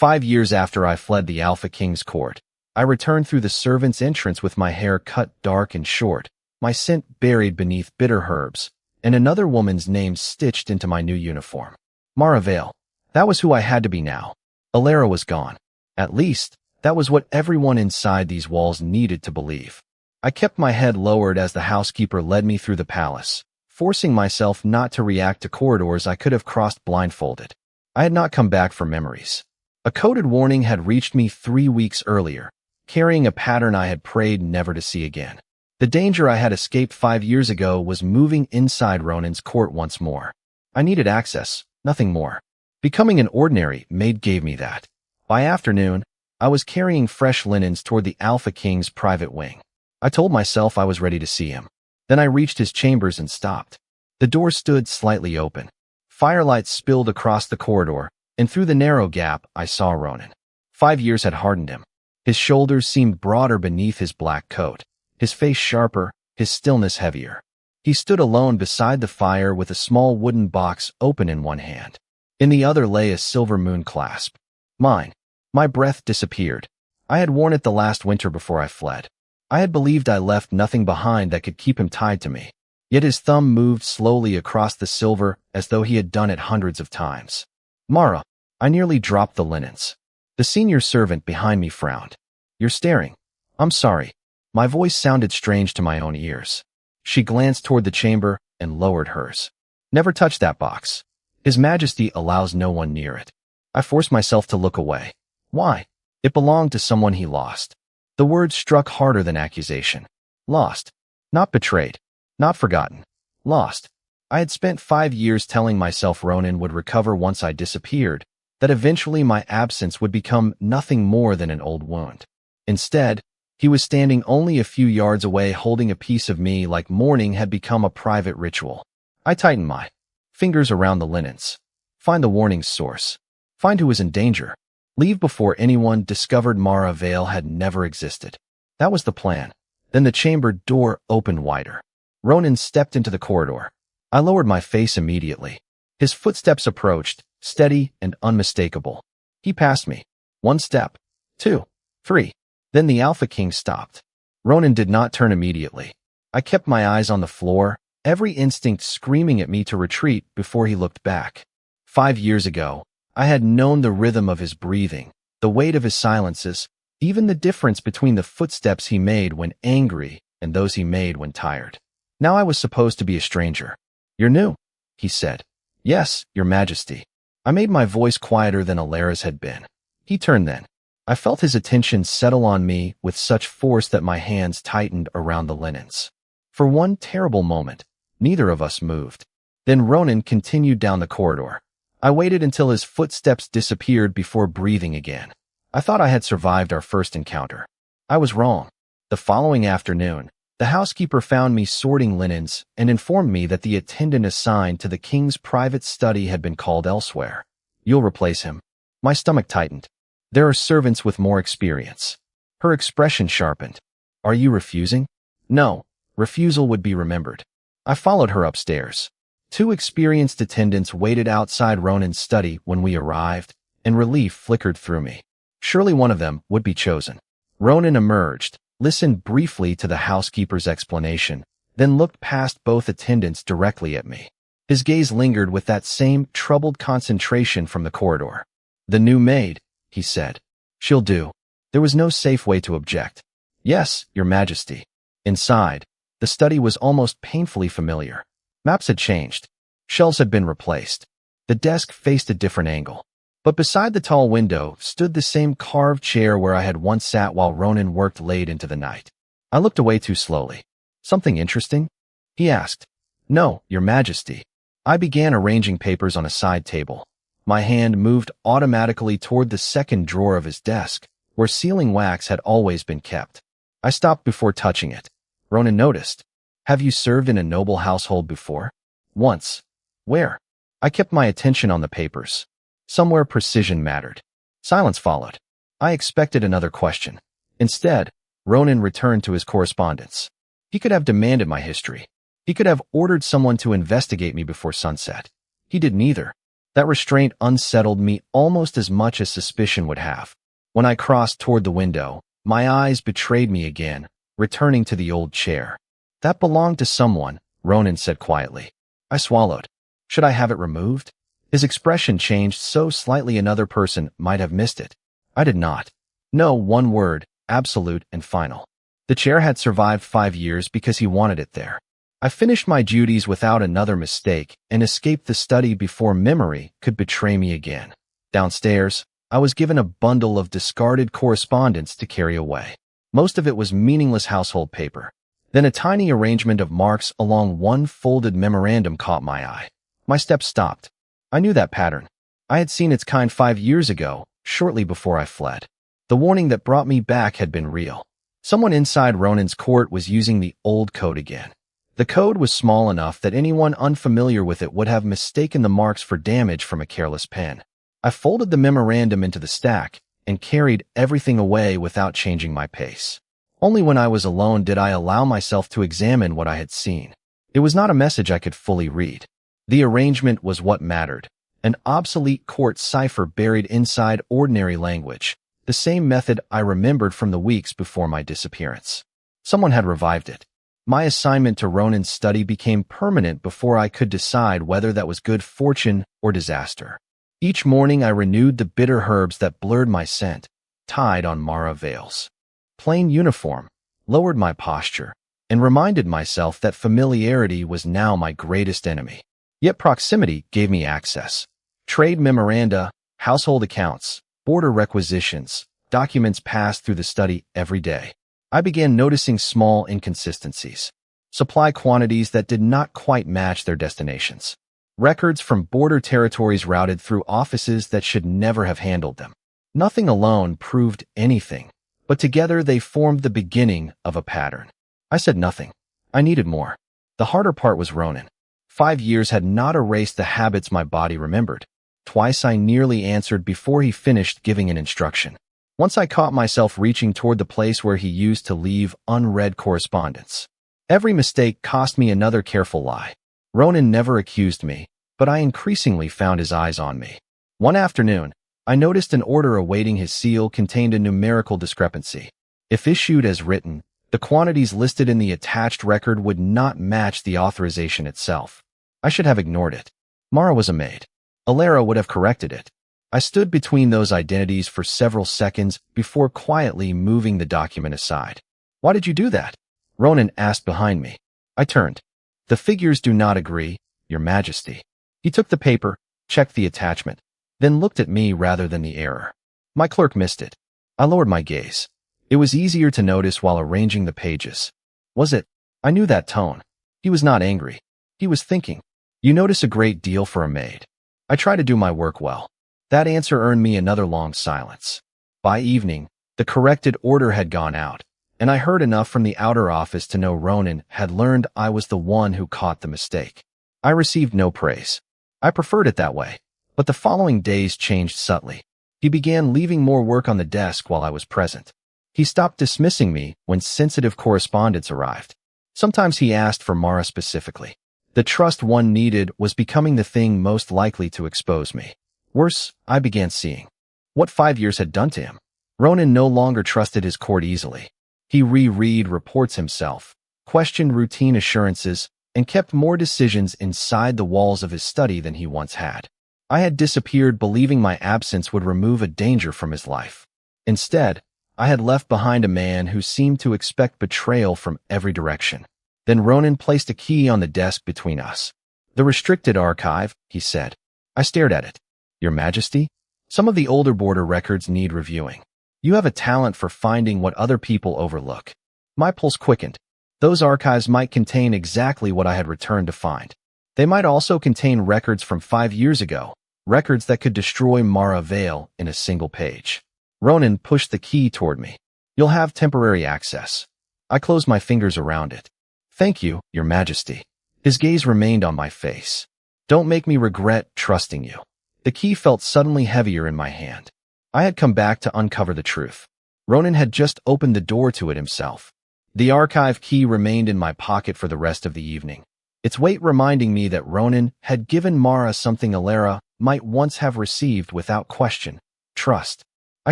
5 years after I fled the Alpha King's court, I returned through the servants' entrance with my hair cut dark and short, my scent buried beneath bitter herbs, and another woman's name stitched into my new uniform. Mara Vale. That was who I had to be now. Elara was gone. At least, that was what everyone inside these walls needed to believe. I kept my head lowered as the housekeeper led me through the palace, forcing myself not to react to corridors I could have crossed blindfolded. I had not come back for memories. A coded warning had reached me 3 weeks earlier, carrying a pattern I had prayed never to see again. The danger I had escaped 5 years ago was moving inside Ronan's court once more. I needed access, nothing more. Becoming an ordinary maid gave me that. By afternoon, I was carrying fresh linens toward the Alpha King's private wing. I told myself I was ready to see him. Then I reached his chambers and stopped. The door stood slightly open. Firelight spilled across the corridor, and through the narrow gap, I saw Ronan. 5 years had hardened him. His shoulders seemed broader beneath his black coat, his face sharper, his stillness heavier. He stood alone beside the fire with a small wooden box open in one hand. In the other lay a silver moon clasp. Mine. My breath disappeared. I had worn it the last winter before I fled. I had believed I left nothing behind that could keep him tied to me. Yet his thumb moved slowly across the silver as though he had done it hundreds of times. Mara. I nearly dropped the linens. The senior servant behind me frowned. You're staring. I'm sorry. My voice sounded strange to my own ears. She glanced toward the chamber and lowered hers. Never touch that box. His Majesty allows no one near it. I forced myself to look away. Why? It belonged to someone he lost. The word struck harder than accusation. Lost. Not betrayed. Not forgotten. Lost. I had spent 5 years telling myself Ronan would recover once I disappeared, that eventually my absence would become nothing more than an old wound. Instead, he was standing only a few yards away holding a piece of me like mourning had become a private ritual. I tightened my fingers around the linens. Find the warning's source. Find who was in danger. Leave before anyone discovered Mara Vale had never existed. That was the plan. Then the chamber door opened wider. Ronan stepped into the corridor. I lowered my face immediately. His footsteps approached, steady and unmistakable. He passed me. 1 step. 2. 3. Then the Alpha King stopped. Ronan did not turn immediately. I kept my eyes on the floor, every instinct screaming at me to retreat before he looked back. 5 years ago, I had known the rhythm of his breathing, the weight of his silences, even the difference between the footsteps he made when angry and those he made when tired. Now I was supposed to be a stranger. You're new, he said. Yes, Your Majesty. I made my voice quieter than Elara's had been. He turned then. I felt his attention settle on me with such force that my hands tightened around the linens. For one terrible moment, neither of us moved. Then Ronan continued down the corridor. I waited until his footsteps disappeared before breathing again. I thought I had survived our first encounter. I was wrong. The following afternoon, the housekeeper found me sorting linens and informed me that the attendant assigned to the king's private study had been called elsewhere. You'll replace him. My stomach tightened. There are servants with more experience. Her expression sharpened. Are you refusing? No. Refusal would be remembered. I followed her upstairs. 2 experienced attendants waited outside Ronan's study when we arrived, and relief flickered through me. Surely one of them would be chosen. Ronan emerged, listened briefly to the housekeeper's explanation, then looked past both attendants directly at me. His gaze lingered with that same troubled concentration from the corridor. The new maid, he said. She'll do. There was no safe way to object. Yes, Your Majesty. Inside, the study was almost painfully familiar. Maps had changed. Shelves had been replaced. The desk faced a different angle. But beside the tall window stood the same carved chair where I had once sat while Ronan worked late into the night. I looked away too slowly. Something interesting? He asked. No, Your Majesty. I began arranging papers on a side table. My hand moved automatically toward the second drawer of his desk, where sealing wax had always been kept. I stopped before touching it. Ronan noticed. Have you served in a noble household before? Once. Where? I kept my attention on the papers. Somewhere precision mattered. Silence followed. I expected another question. Instead, Ronan returned to his correspondence. He could have demanded my history. He could have ordered someone to investigate me before sunset. He did neither. That restraint unsettled me almost as much as suspicion would have. When I crossed toward the window, my eyes betrayed me again, returning to the old chair. That belonged to someone, Ronan said quietly. I swallowed. Should I have it removed? His expression changed so slightly another person might have missed it. I did not. No, one word, absolute and final. The chair had survived 5 years because he wanted it there. I finished my duties without another mistake and escaped the study before memory could betray me again. Downstairs, I was given a bundle of discarded correspondence to carry away. Most of it was meaningless household paper. Then a tiny arrangement of marks along one folded memorandum caught my eye. My steps stopped. I knew that pattern. I had seen its kind 5 years ago, shortly before I fled. The warning that brought me back had been real. Someone inside Ronan's court was using the old code again. The code was small enough that anyone unfamiliar with it would have mistaken the marks for damage from a careless pen. I folded the memorandum into the stack and carried everything away without changing my pace. Only when I was alone did I allow myself to examine what I had seen. It was not a message I could fully read. The arrangement was what mattered. An obsolete court cipher buried inside ordinary language, the same method I remembered from the weeks before my disappearance. Someone had revived it. My assignment to Ronan's study became permanent before I could decide whether that was good fortune or disaster. Each morning I renewed the bitter herbs that blurred my scent, tied on Mara veils. Plain uniform, lowered my posture, and reminded myself that familiarity was now my greatest enemy. Yet proximity gave me access. Trade memoranda, household accounts, border requisitions, documents passed through the study every day. I began noticing small inconsistencies. Supply quantities that did not quite match their destinations. Records from border territories routed through offices that should never have handled them. Nothing alone proved anything, but together they formed the beginning of a pattern. I said nothing. I needed more. The harder part was Ronan. 5 years had not erased the habits my body remembered. Twice I nearly answered before he finished giving an instruction. Once I caught myself reaching toward the place where he used to leave unread correspondence. Every mistake cost me another careful lie. Ronan never accused me, but I increasingly found his eyes on me. One afternoon, I noticed an order awaiting his seal contained a numerical discrepancy. If issued as written, the quantities listed in the attached record would not match the authorization itself. I should have ignored it. Mara was a maid. Elara would have corrected it. I stood between those identities for several seconds before quietly moving the document aside. Why did you do that? Ronan asked behind me. I turned. The figures do not agree, Your Majesty. He took the paper, checked the attachment, then looked at me rather than the error. My clerk missed it. I lowered my gaze. It was easier to notice while arranging the pages. Was it? I knew that tone. He was not angry. He was thinking. You notice a great deal for a maid. I try to do my work well. That answer earned me another long silence. By evening, the corrected order had gone out, and I heard enough from the outer office to know Ronan had learned I was the one who caught the mistake. I received no praise. I preferred it that way, but the following days changed subtly. He began leaving more work on the desk while I was present. He stopped dismissing me when sensitive correspondence arrived. Sometimes he asked for Mara specifically. The trust one needed was becoming the thing most likely to expose me. Worse, I began seeing what 5 years had done to him. Ronan no longer trusted his court easily. He reread reports himself, questioned routine assurances, and kept more decisions inside the walls of his study than he once had. I had disappeared believing my absence would remove a danger from his life. Instead, I had left behind a man who seemed to expect betrayal from every direction. Then Ronan placed a key on the desk between us. The restricted archive, he said. I stared at it. Your Majesty, some of the older border records need reviewing. You have a talent for finding what other people overlook. My pulse quickened. Those archives might contain exactly what I had returned to find. They might also contain records from 5 years ago, records that could destroy Mara Vale in a single page. Ronan pushed the key toward me. You'll have temporary access. I closed my fingers around it. Thank you, Your Majesty. His gaze remained on my face. Don't make me regret trusting you. The key felt suddenly heavier in my hand. I had come back to uncover the truth. Ronan had just opened the door to it himself. The archive key remained in my pocket for the rest of the evening, its weight reminding me that Ronan had given Mara something Elara might once have received without question, trust. I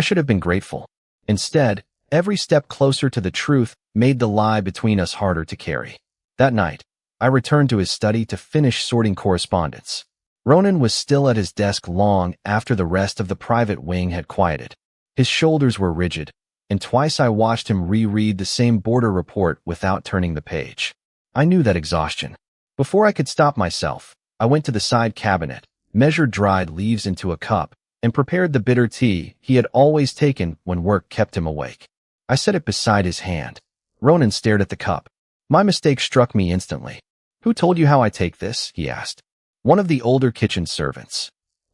should have been grateful. Instead, every step closer to the truth made the lie between us harder to carry. That night, I returned to his study to finish sorting correspondence. Ronan was still at his desk long after the rest of the private wing had quieted. His shoulders were rigid, and twice I watched him reread the same border report without turning the page. I knew that exhaustion. Before I could stop myself, I went to the side cabinet, measured dried leaves into a cup, and prepared the bitter tea he had always taken when work kept him awake. I set it beside his hand. Ronan stared at the cup. My mistake struck me instantly. "Who told you how I take this?" he asked. "One of the older kitchen servants."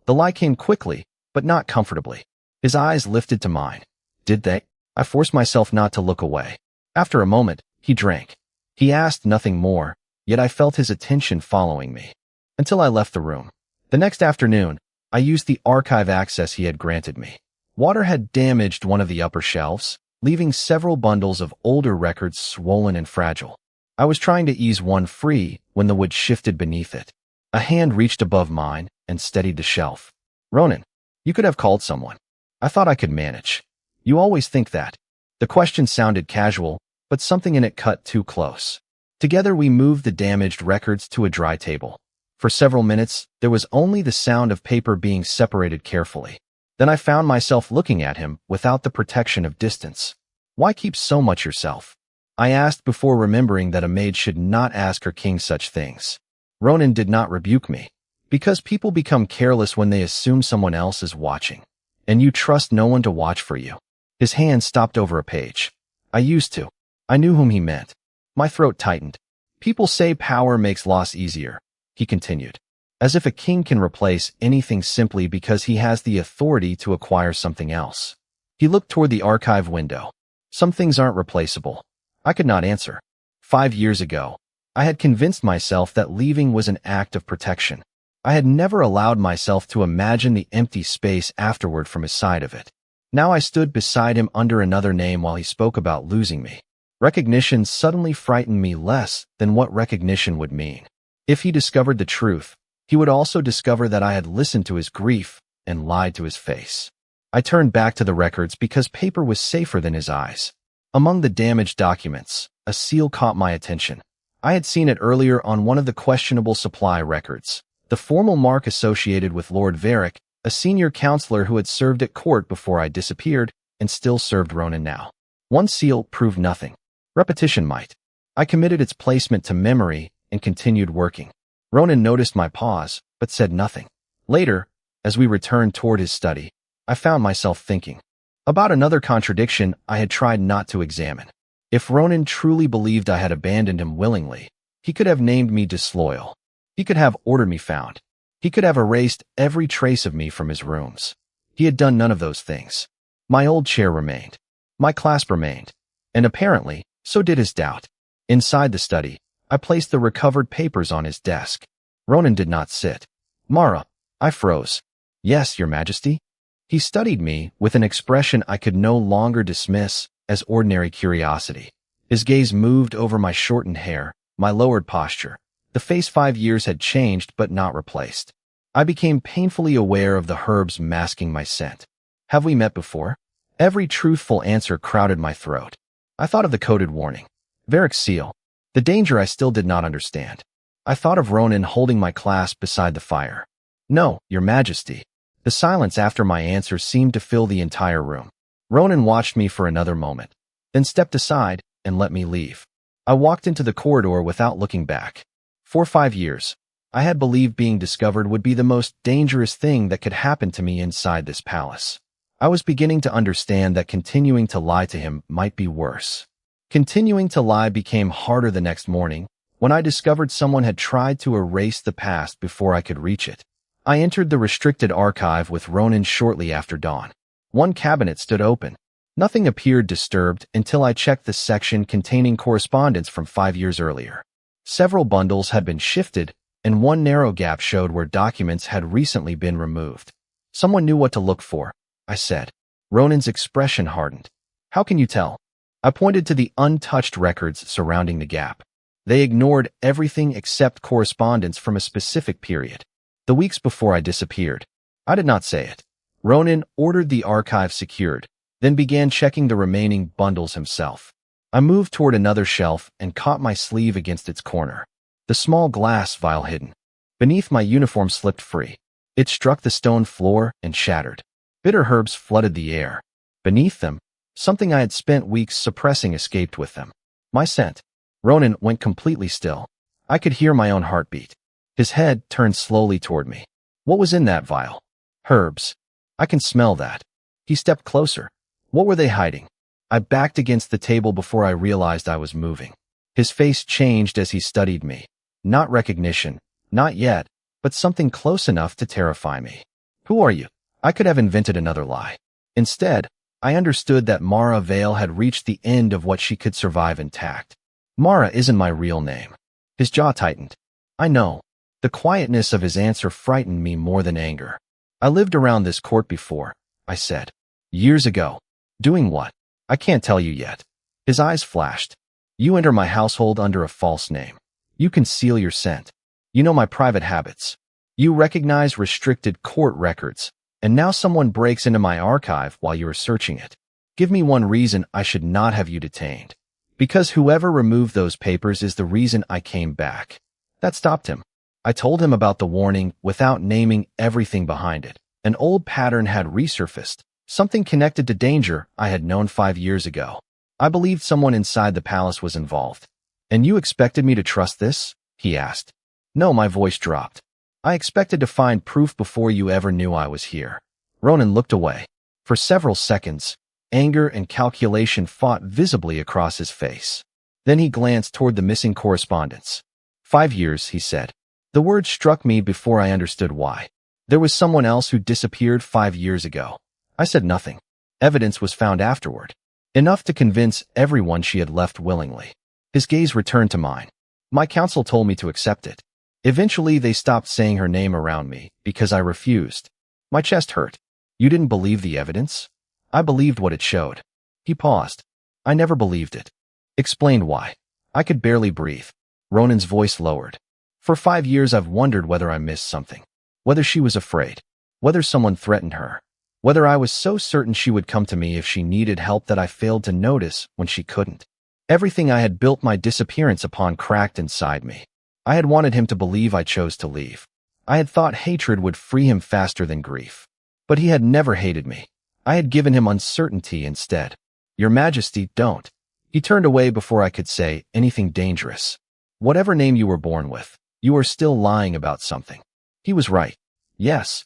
The lie came quickly, but not comfortably. His eyes lifted to mine. "Did they?" I forced myself not to look away. After a moment, he drank. He asked nothing more, yet I felt his attention following me. Until I left the room. The next afternoon, I used the archive access he had granted me. Water had damaged one of the upper shelves, leaving several bundles of older records swollen and fragile. I was trying to ease one free when the wood shifted beneath it. A hand reached above mine and steadied the shelf. "Ronan, you could have called someone." I thought I could manage. "You always think that." The question sounded casual, but something in it cut too close. Together we moved the damaged records to a dry table. For several minutes, there was only the sound of paper being separated carefully. Then I found myself looking at him without the protection of distance. "Why keep so much yourself?" I asked before remembering that a maid should not ask her king such things. Ronan did not rebuke me. "Because people become careless when they assume someone else is watching. And you trust no one to watch for you." His hand stopped over a page. "I used to." I knew whom he meant. My throat tightened. "People say power makes loss easier," he continued. "As if a king can replace anything simply because he has the authority to acquire something else." He looked toward the archive window. "Some things aren't replaceable." I could not answer. 5 years ago, I had convinced myself that leaving was an act of protection. I had never allowed myself to imagine the empty space afterward from his side of it. Now I stood beside him under another name while he spoke about losing me. Recognition suddenly frightened me less than what recognition would mean. If he discovered the truth, he would also discover that I had listened to his grief and lied to his face. I turned back to the records because paper was safer than his eyes. Among the damaged documents, a seal caught my attention. I had seen it earlier on one of the questionable supply records, the formal mark associated with Lord Varick, a senior counselor who had served at court before I disappeared and still served Ronan now. One seal proved nothing. Repetition might. I committed its placement to memory and continued working. Ronan noticed my pause, but said nothing. Later, as we returned toward his study, I found myself thinking about another contradiction I had tried not to examine. If Ronan truly believed I had abandoned him willingly, he could have named me disloyal. He could have ordered me found. He could have erased every trace of me from his rooms. He had done none of those things. My old chair remained. My clasp remained. And apparently, so did his doubt. Inside the study, I placed the recovered papers on his desk. Ronan did not sit. "Mara," I froze. "Yes, Your Majesty?" He studied me with an expression I could no longer dismiss as ordinary curiosity. His gaze moved over my shortened hair, my lowered posture. The face 5 years had changed but not replaced. I became painfully aware of the herbs masking my scent. "Have we met before?" Every truthful answer crowded my throat. I thought of the coded warning. Varick's seal. The danger I still did not understand. I thought of Ronan holding my clasp beside the fire. "No, Your Majesty." The silence after my answer seemed to fill the entire room. Ronan watched me for another moment, then stepped aside and let me leave. I walked into the corridor without looking back. For 5 years, I had believed being discovered would be the most dangerous thing that could happen to me inside this palace. I was beginning to understand that continuing to lie to him might be worse. Continuing to lie became harder the next morning when I discovered someone had tried to erase the past before I could reach it. I entered the restricted archive with Ronan shortly after dawn. One cabinet stood open. Nothing appeared disturbed until I checked the section containing correspondence from 5 years earlier. Several bundles had been shifted, and one narrow gap showed where documents had recently been removed. "Someone knew what to look for," I said. Ronan's expression hardened. "How can you tell?" I pointed to the untouched records surrounding the gap. They ignored everything except correspondence from a specific period. The weeks before I disappeared. I did not say it. Ronan ordered the archive secured, then began checking the remaining bundles himself. I moved toward another shelf and caught my sleeve against its corner. The small glass vial hidden beneath my uniform slipped free. It struck the stone floor and shattered. Bitter herbs flooded the air. Beneath them, something I had spent weeks suppressing escaped with them. My scent. Ronan went completely still. I could hear my own heartbeat. His head turned slowly toward me. What was in that vial? Herbs. I can smell that. He stepped closer. What were they hiding? I backed against the table before I realized I was moving. His face changed as he studied me. Not recognition, not yet, but something close enough to terrify me. Who are you? I could have invented another lie. Instead, I understood that Mara Vale had reached the end of what she could survive intact. Mara isn't my real name. His jaw tightened. I know. The quietness of his answer frightened me more than anger. I lived around this court before, I said. Years ago. Doing what? I can't tell you yet. His eyes flashed. You enter my household under a false name. You conceal your scent. You know my private habits. You recognize restricted court records. And now someone breaks into my archive while you are searching it. Give me one reason I should not have you detained. Because whoever removed those papers is the reason I came back. That stopped him. I told him about the warning without naming everything behind it. An old pattern had resurfaced. Something connected to danger I had known 5 years ago. I believed someone inside the palace was involved. And you expected me to trust this? He asked. No, my voice dropped. I expected to find proof before you ever knew I was here. Ronan looked away. For several seconds, anger and calculation fought visibly across his face. Then he glanced toward the missing correspondence. 5 years, he said. The word struck me before I understood why. There was someone else who disappeared 5 years ago. I said nothing. Evidence was found afterward. Enough to convince everyone she had left willingly. His gaze returned to mine. My counsel told me to accept it. Eventually, they stopped saying her name around me because I refused. My chest hurt. You didn't believe the evidence? I believed what it showed. He paused. I never believed it. Explained why. I could barely breathe. Ronan's voice lowered. For 5 years, I've wondered whether I missed something. Whether she was afraid. Whether someone threatened her. Whether I was so certain she would come to me if she needed help that I failed to notice when she couldn't. Everything I had built my disappearance upon cracked inside me. I had wanted him to believe I chose to leave. I had thought hatred would free him faster than grief. But he had never hated me. I had given him uncertainty instead. Your Majesty, don't. He turned away before I could say anything dangerous. Whatever name you were born with, you are still lying about something. He was right. Yes.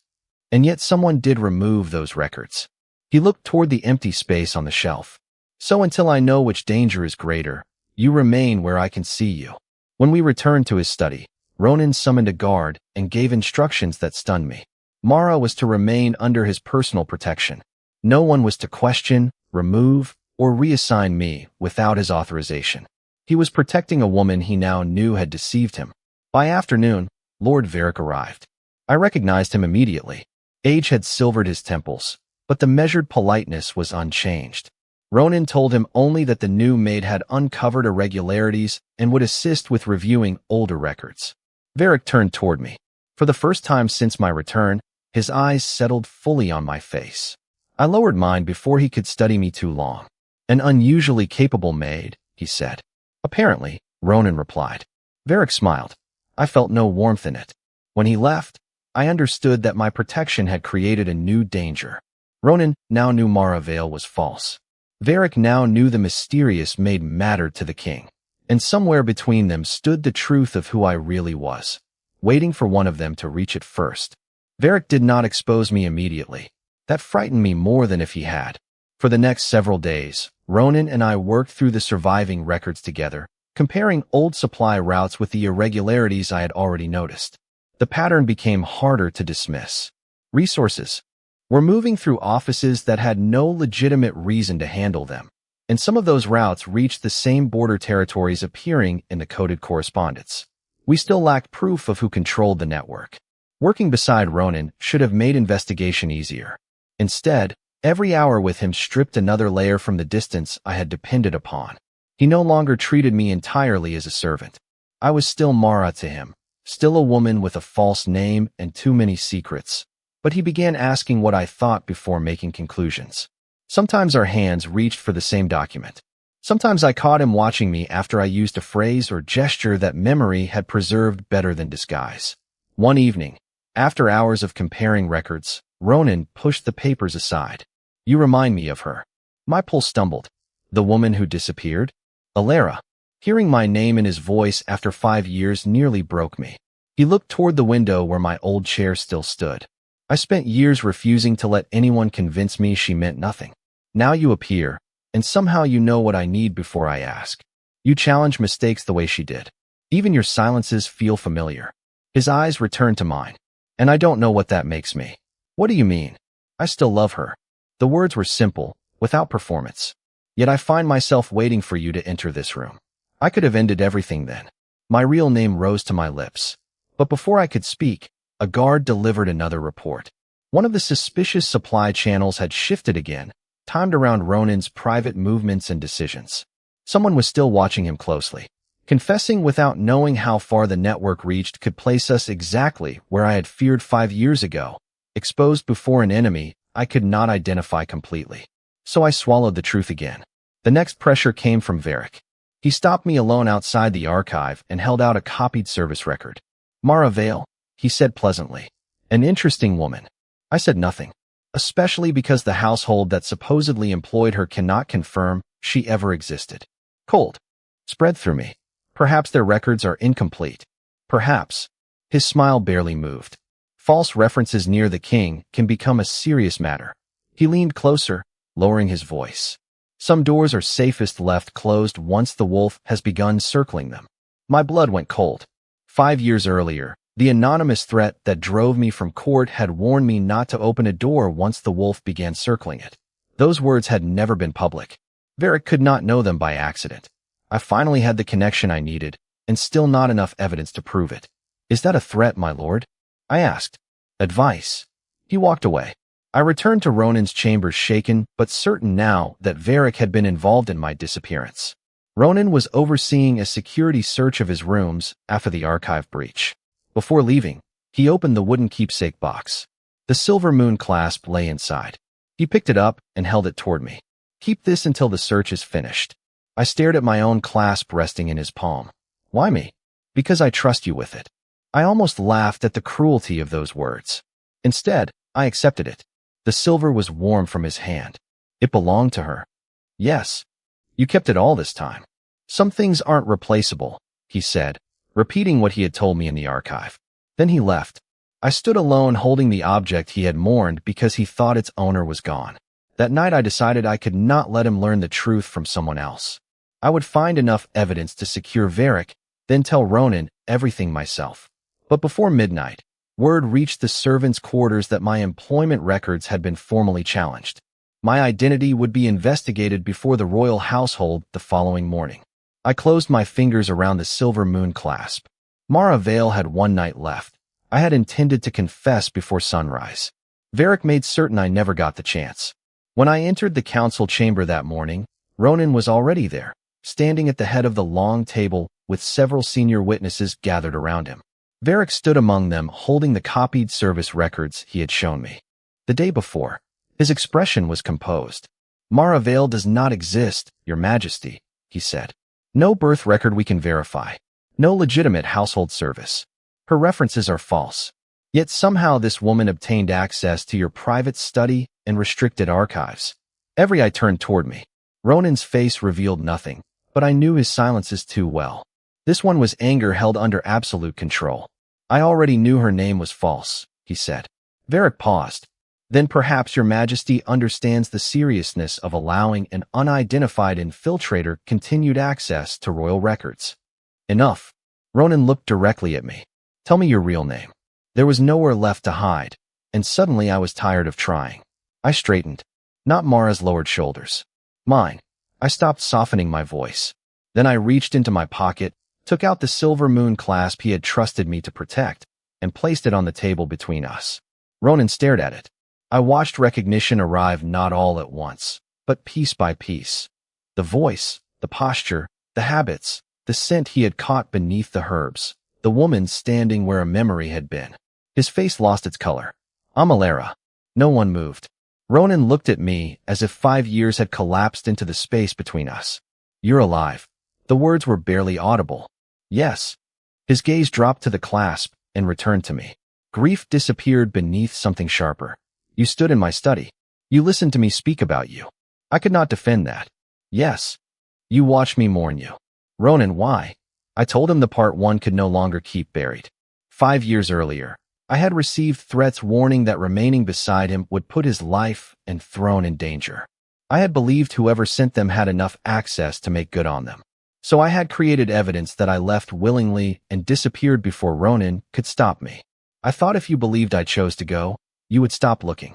And yet someone did remove those records. He looked toward the empty space on the shelf. So until I know which danger is greater, you remain where I can see you. When we returned to his study, Ronan summoned a guard and gave instructions that stunned me. Mara was to remain under his personal protection. No one was to question, remove, or reassign me without his authorization. He was protecting a woman he now knew had deceived him. By afternoon, Lord Varric arrived. I recognized him immediately. Age had silvered his temples, but the measured politeness was unchanged. Ronan told him only that the new maid had uncovered irregularities and would assist with reviewing older records. Varric turned toward me. For the first time since my return, his eyes settled fully on my face. I lowered mine before he could study me too long. An unusually capable maid, he said. Apparently, Ronan replied. Varric smiled. I felt no warmth in it. When he left, I understood that my protection had created a new danger. Ronan now knew Mara Vale was false. Varric now knew the mysterious maid mattered to the king. And somewhere between them stood the truth of who I really was, waiting for one of them to reach it first. Varric did not expose me immediately. That frightened me more than if he had. For the next several days, Ronan and I worked through the surviving records together, comparing old supply routes with the irregularities I had already noticed. The pattern became harder to dismiss. Resources. We're moving through offices that had no legitimate reason to handle them, and some of those routes reached the same border territories appearing in the coded correspondence. We still lacked proof of who controlled the network. Working beside Ronan should have made investigation easier. Instead, every hour with him stripped another layer from the distance I had depended upon. He no longer treated me entirely as a servant. I was still Mara to him, Still a woman with a false name and too many secrets. But he began asking what I thought before making conclusions. Sometimes our hands reached for the same document. Sometimes I caught him watching me after I used a phrase or gesture that memory had preserved better than disguise. One evening, after hours of comparing records, Ronan pushed the papers aside. You remind me of her. My pulse stumbled. The woman who disappeared? Elara. Hearing my name in his voice after 5 years nearly broke me. He looked toward the window where my old chair still stood. I spent years refusing to let anyone convince me she meant nothing. Now you appear, and somehow you know what I need before I ask. You challenge mistakes the way she did. Even your silences feel familiar. His eyes returned to mine. And I don't know what that makes me. What do you mean? I still love her. The words were simple, without performance. Yet I find myself waiting for you to enter this room. I could have ended everything then. My real name rose to my lips. But before I could speak, a guard delivered another report. One of the suspicious supply channels had shifted again, timed around Ronan's private movements and decisions. Someone was still watching him closely. Confessing without knowing how far the network reached could place us exactly where I had feared 5 years ago. Exposed before an enemy I could not identify completely. So I swallowed the truth again. The next pressure came from Varric. He stopped me alone outside the archive and held out a copied service record. Mara Vale, he said pleasantly. An interesting woman. I said nothing, especially because the household that supposedly employed her cannot confirm she ever existed. Cold spread through me. Perhaps their records are incomplete. Perhaps. His smile barely moved. False references near the king can become a serious matter. He leaned closer, lowering his voice. Some doors are safest left closed once the wolf has begun circling them. My blood went cold. 5 years earlier, the anonymous threat that drove me from court had warned me not to open a door once the wolf began circling it. Those words had never been public. Varric could not know them by accident. I finally had the connection I needed, and still not enough evidence to prove it. Is that a threat, my lord? I asked. Advice. He walked away. I returned to Ronan's chambers shaken but certain now that Varric had been involved in my disappearance. Ronan was overseeing a security search of his rooms after the archive breach. Before leaving, he opened the wooden keepsake box. The silver moon clasp lay inside. He picked it up and held it toward me. Keep this until the search is finished. I stared at my own clasp resting in his palm. Why me? Because I trust you with it. I almost laughed at the cruelty of those words. Instead, I accepted it. The silver was warm from his hand. It belonged to her. Yes. You kept it all this time. Some things aren't replaceable, he said, repeating what he had told me in the archive. Then he left. I stood alone holding the object he had mourned because he thought its owner was gone. That night I decided I could not let him learn the truth from someone else. I would find enough evidence to secure Varric, then tell Ronan everything myself. But before midnight, word reached the servants' quarters that my employment records had been formally challenged. My identity would be investigated before the royal household the following morning. I closed my fingers around the silver moon clasp. Mara Vale had 1 night left. I had intended to confess before sunrise. Varric made certain I never got the chance. When I entered the council chamber that morning, Ronan was already there, standing at the head of the long table with several senior witnesses gathered around him. Varric stood among them holding the copied service records he had shown me. The day before, his expression was composed. Mara Vale does not exist, Your Majesty, he said. No birth record we can verify. No legitimate household service. Her references are false. Yet somehow this woman obtained access to your private study and restricted archives. Every eye turned toward me. Ronan's face revealed nothing, but I knew his silences too well. This one was anger held under absolute control. I already knew her name was false, he said. Varric paused. Then perhaps Your Majesty understands the seriousness of allowing an unidentified infiltrator continued access to royal records. Enough. Ronan looked directly at me. Tell me your real name. There was nowhere left to hide, and suddenly I was tired of trying. I straightened. Not Mara's lowered shoulders. Mine. I stopped softening my voice. Then I reached into my pocket, took out the silver moon clasp he had trusted me to protect, and placed it on the table between us. Ronan stared at it. I watched recognition arrive not all at once, but piece by piece. The voice, the posture, the habits, the scent he had caught beneath the herbs. the woman standing where a memory had been. His face lost its color. I'm Elara. No one moved. Ronan looked at me as if 5 years had collapsed into the space between us. You're alive. The words were barely audible. Yes. His gaze dropped to the clasp and returned to me. Grief disappeared beneath something sharper. You stood in my study. You listened to me speak about you. I could not defend that. Yes. You watched me mourn you. Ronan, why? I told him the part one could no longer keep buried. 5 years earlier, I had received threats warning that remaining beside him would put his life and throne in danger. I had believed whoever sent them had enough access to make good on them. So I had created evidence that I left willingly and disappeared before Ronan could stop me. I thought if you believed I chose to go, you would stop looking.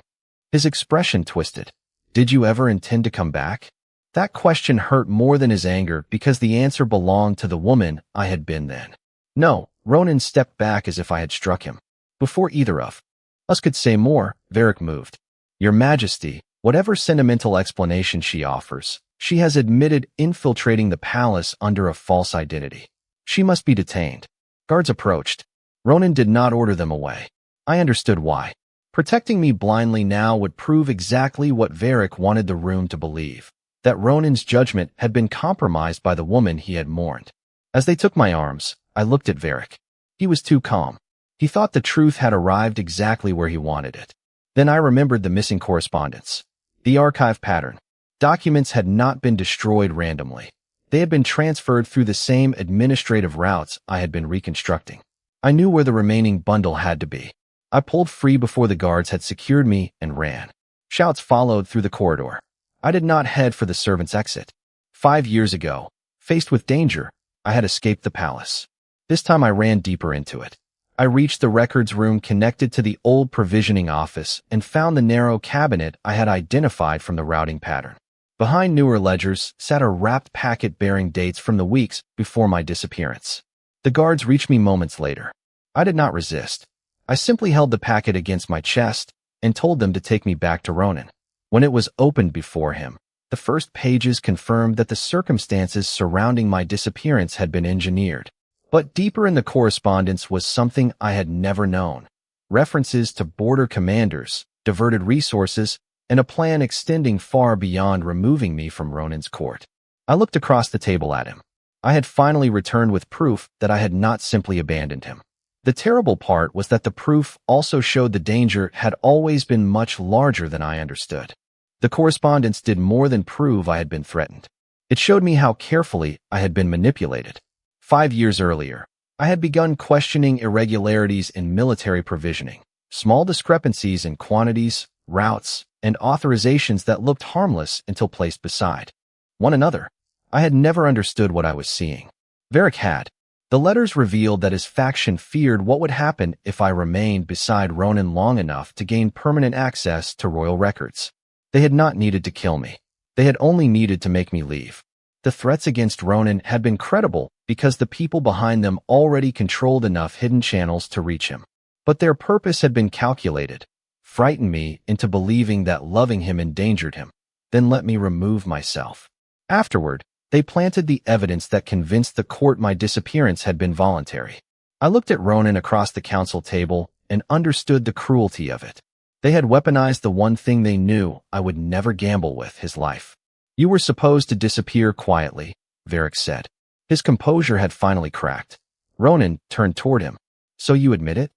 His expression twisted. Did you ever intend to come back? That question hurt more than his anger because the answer belonged to the woman I had been then. No, Ronan stepped back as if I had struck him. Before either of us could say more, Varric moved. Your Majesty, whatever sentimental explanation she offers, she has admitted infiltrating the palace under a false identity. She must be detained. Guards approached. Ronan did not order them away. I understood why. Protecting me blindly now would prove exactly what Varric wanted the room to believe, that Ronan's judgment had been compromised by the woman he had mourned. As they took my arms, I looked at Varric. He was too calm. He thought the truth had arrived exactly where he wanted it. Then I remembered the missing correspondence. The archive pattern. Documents had not been destroyed randomly. They had been transferred through the same administrative routes I had been reconstructing. I knew where the remaining bundle had to be. I pulled free before the guards had secured me and ran. Shouts followed through the corridor. I did not head for the servants' exit. 5 years ago, faced with danger, I had escaped the palace. This time I ran deeper into it. I reached the records room connected to the old provisioning office and found the narrow cabinet I had identified from the routing pattern. Behind newer ledgers sat a wrapped packet bearing dates from the weeks before my disappearance. The guards reached me moments later. I did not resist. I simply held the packet against my chest and told them to take me back to Ronan. When it was opened before him, the first pages confirmed that the circumstances surrounding my disappearance had been engineered. But deeper in the correspondence was something I had never known. References to border commanders, diverted resources, and a plan extending far beyond removing me from Ronan's court. I looked across the table at him. I had finally returned with proof that I had not simply abandoned him. The terrible part was that the proof also showed the danger had always been much larger than I understood. The correspondence did more than prove I had been threatened. It showed me how carefully I had been manipulated. 5 years earlier, I had begun questioning irregularities in military provisioning, small discrepancies in quantities, routes, and authorizations that looked harmless until placed beside one another. I had never understood what I was seeing. Varric had. The letters revealed that his faction feared what would happen if I remained beside Ronan long enough to gain permanent access to royal records. They had not needed to kill me. They had only needed to make me leave. The threats against Ronan had been credible because the people behind them already controlled enough hidden channels to reach him. But their purpose had been calculated, frightened me into believing that loving him endangered him, then let me remove myself. Afterward, they planted the evidence that convinced the court my disappearance had been voluntary. I looked at Ronan across the council table and understood the cruelty of it. They had weaponized the one thing they knew I would never gamble with, his life. You were supposed to disappear quietly, Varric said. His composure had finally cracked. Ronan turned toward him. So you admit it?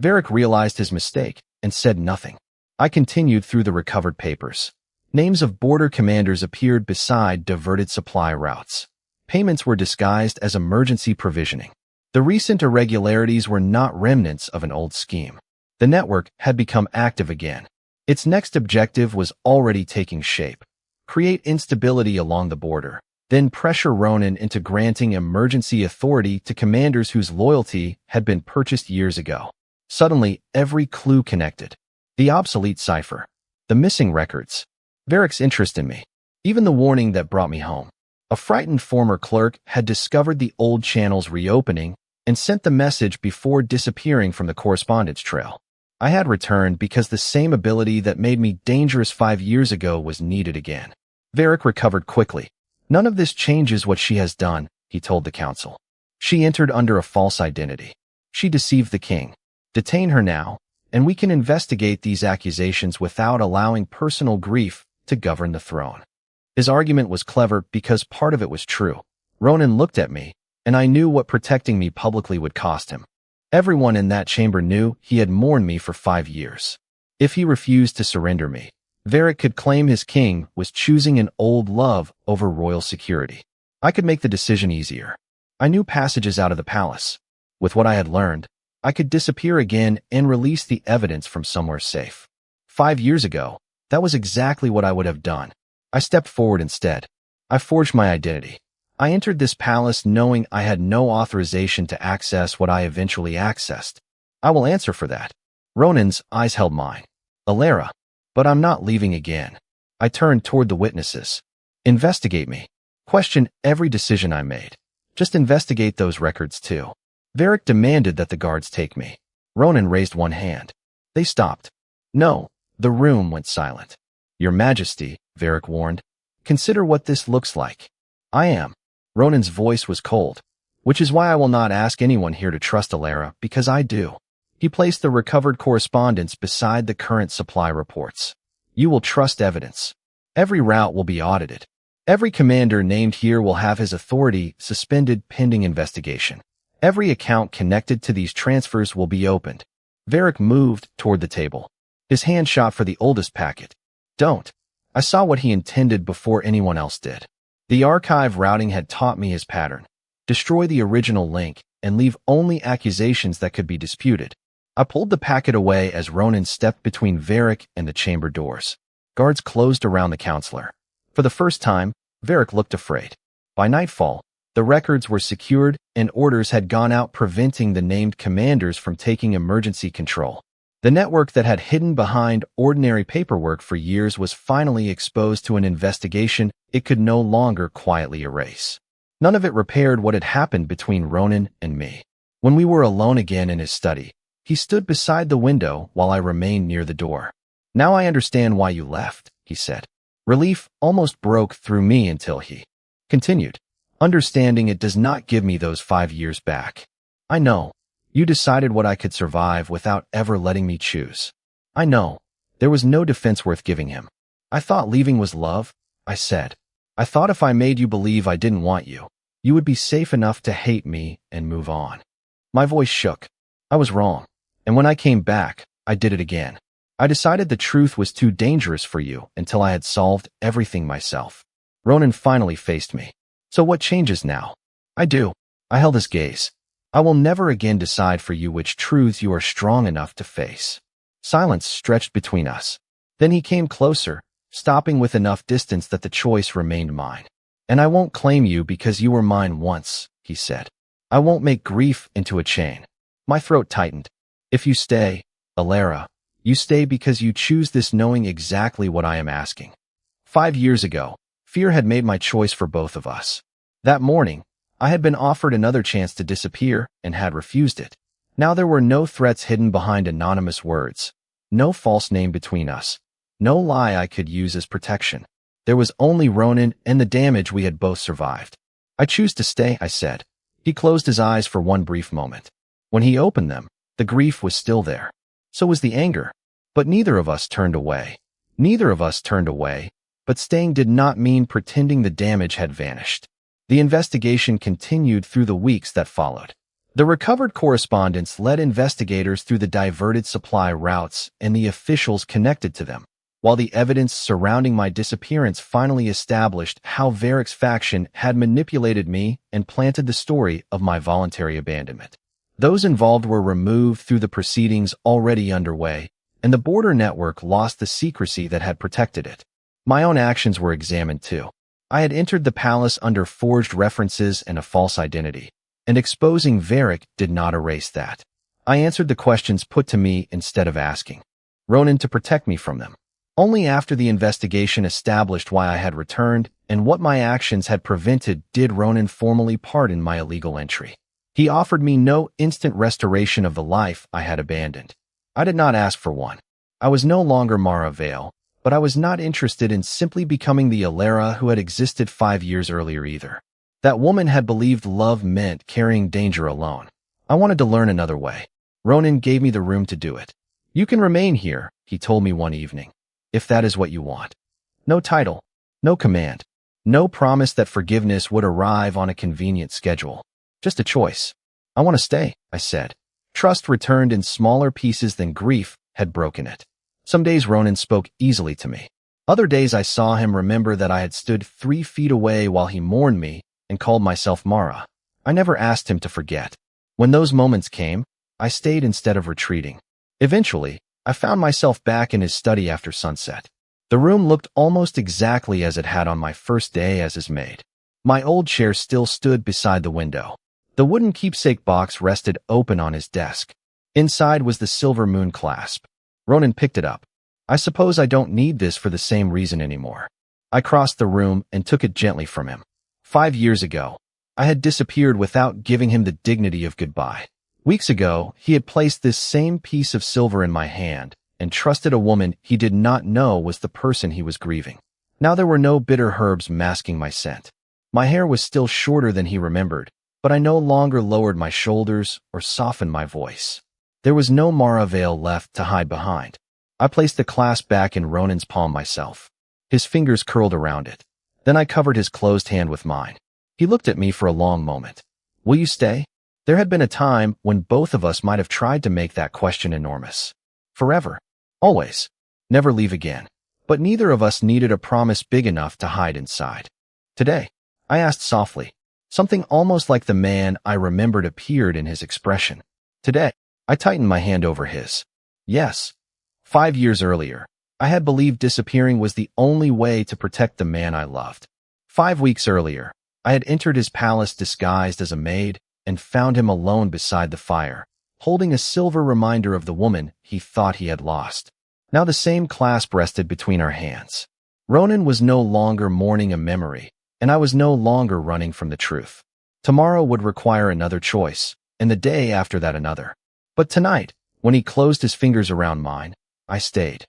Varric realized his mistake and said nothing. I continued through the recovered papers. Names of border commanders appeared beside diverted supply routes. Payments were disguised as emergency provisioning. The recent irregularities were not remnants of an old scheme. The network had become active again. Its next objective was already taking shape. Create instability along the border, then pressure Ronan into granting emergency authority to commanders whose loyalty had been purchased years ago. Suddenly, every clue connected. The obsolete cipher. The missing records. Varric's interest in me. Even the warning that brought me home. A frightened former clerk had discovered the old channels reopening and sent the message before disappearing from the correspondence trail. I had returned because the same ability that made me dangerous 5 years ago was needed again. Varric recovered quickly. None of this changes what she has done, he told the council. She entered under a false identity. She deceived the king. Detain her now, and we can investigate these accusations without allowing personal grief to govern the throne." His argument was clever because part of it was true. Ronan looked at me, and I knew what protecting me publicly would cost him. Everyone in that chamber knew he had mourned me for 5 years. If he refused to surrender me, Varric could claim his king was choosing an old love over royal security. I could make the decision easier. I knew passages out of the palace. With what I had learned, I could disappear again and release the evidence from somewhere safe. 5 years ago, that was exactly what I would have done. I stepped forward instead. I forged my identity. I entered this palace knowing I had no authorization to access what I eventually accessed. I will answer for that. Ronan's eyes held mine. Elara, but I'm not leaving again. I turned toward the witnesses. Investigate me. Question every decision I made. Just investigate those records too. Varric demanded that the guards take me. Ronan raised one hand. They stopped. No, the room went silent. Your Majesty, Varric warned. Consider what this looks like. I am. Ronan's voice was cold, which is why I will not ask anyone here to trust Elara, because I do. He placed the recovered correspondence beside the current supply reports. You will trust evidence. Every route will be audited. Every commander named here will have his authority suspended pending investigation. Every account connected to these transfers will be opened. Varric moved toward the table. His hand shot for the oldest packet. Don't. I saw what he intended before anyone else did. The archive routing had taught me his pattern. Destroy the original link and leave only accusations that could be disputed. I pulled the packet away as Ronan stepped between Varric and the chamber doors. Guards closed around the counselor. For the first time, Varric looked afraid. By nightfall, the records were secured and orders had gone out preventing the named commanders from taking emergency control. The network that had hidden behind ordinary paperwork for years was finally exposed to an investigation it could no longer quietly erase. None of it repaired what had happened between Ronan and me. When we were alone again in his study, he stood beside the window while I remained near the door. Now I understand why you left, he said. Relief almost broke through me until he continued. Understanding it does not give me those 5 years back. I know. You decided what I could survive without ever letting me choose. I know. There was no defense worth giving him. I thought leaving was love, I said. I thought if I made you believe I didn't want you, you would be safe enough to hate me and move on. My voice shook. I was wrong. And when I came back, I did it again. I decided the truth was too dangerous for you until I had solved everything myself. Ronan finally faced me. So what changes now? I do. I held his gaze. I will never again decide for you which truths you are strong enough to face. Silence stretched between us. Then he came closer, stopping with enough distance that the choice remained mine. And I won't claim you because you were mine once, he said. I won't make grief into a chain. My throat tightened. If you stay, Elara, you stay because you choose this knowing exactly what I am asking. 5 years ago, fear had made my choice for both of us. That morning, I had been offered another chance to disappear and had refused it. Now there were no threats hidden behind anonymous words, no false name between us, no lie I could use as protection. There was only Ronan and the damage we had both survived. I choose to stay, I said. He closed his eyes for one brief moment. When he opened them, the grief was still there. So was the anger. But neither of us turned away. Neither of us turned away, but staying did not mean pretending the damage had vanished. The investigation continued through the weeks that followed. The recovered correspondence led investigators through the diverted supply routes and the officials connected to them, while the evidence surrounding my disappearance finally established how Varric's faction had manipulated me and planted the story of my voluntary abandonment. Those involved were removed through the proceedings already underway, and the border network lost the secrecy that had protected it. My own actions were examined too. I had entered the palace under forged references and a false identity, and exposing Varric did not erase that. I answered the questions put to me instead of asking Ronan to protect me from them. Only after the investigation established why I had returned and what my actions had prevented did Ronan formally pardon my illegal entry. He offered me no instant restoration of the life I had abandoned. I did not ask for one. I was no longer Mara Vale, but I was not interested in simply becoming the Elara who had existed 5 years earlier either. That woman had believed love meant carrying danger alone. I wanted to learn another way. Ronan gave me the room to do it. You can remain here, he told me one evening, if that is what you want. No title, no command, no promise that forgiveness would arrive on a convenient schedule. Just a choice. I want to stay, I said. Trust returned in smaller pieces than grief had broken it. Some days Ronan spoke easily to me. Other days I saw him remember that I had stood 3 feet away while he mourned me and called myself Mara. I never asked him to forget. When those moments came, I stayed instead of retreating. Eventually, I found myself back in his study after sunset. The room looked almost exactly as it had on my first day as his maid. My old chair still stood beside the window. The wooden keepsake box rested open on his desk. Inside was the silver moon clasp. Ronan picked it up. I suppose I don't need this for the same reason anymore. I crossed the room and took it gently from him. 5 years ago, I had disappeared without giving him the dignity of goodbye. Weeks ago, he had placed this same piece of silver in my hand and trusted a woman he did not know was the person he was grieving. Now there were no bitter herbs masking my scent. My hair was still shorter than he remembered, but I no longer lowered my shoulders or softened my voice. There was no Mara veil left to hide behind. I placed the clasp back in Ronan's palm myself. His fingers curled around it. Then I covered his closed hand with mine. He looked at me for a long moment. Will you stay? There had been a time when both of us might have tried to make that question enormous. Forever. Always. Never leave again. But neither of us needed a promise big enough to hide inside. Today, I asked softly. Something almost like the man I remembered appeared in his expression. Today, I tightened my hand over his. Yes. 5 years earlier, I had believed disappearing was the only way to protect the man I loved. 5 weeks earlier, I had entered his palace disguised as a maid and found him alone beside the fire, holding a silver reminder of the woman he thought he had lost. Now the same clasp rested between our hands. Ronan was no longer mourning a memory, and I was no longer running from the truth. Tomorrow would require another choice, and the day after that another. But tonight, when he closed his fingers around mine, I stayed.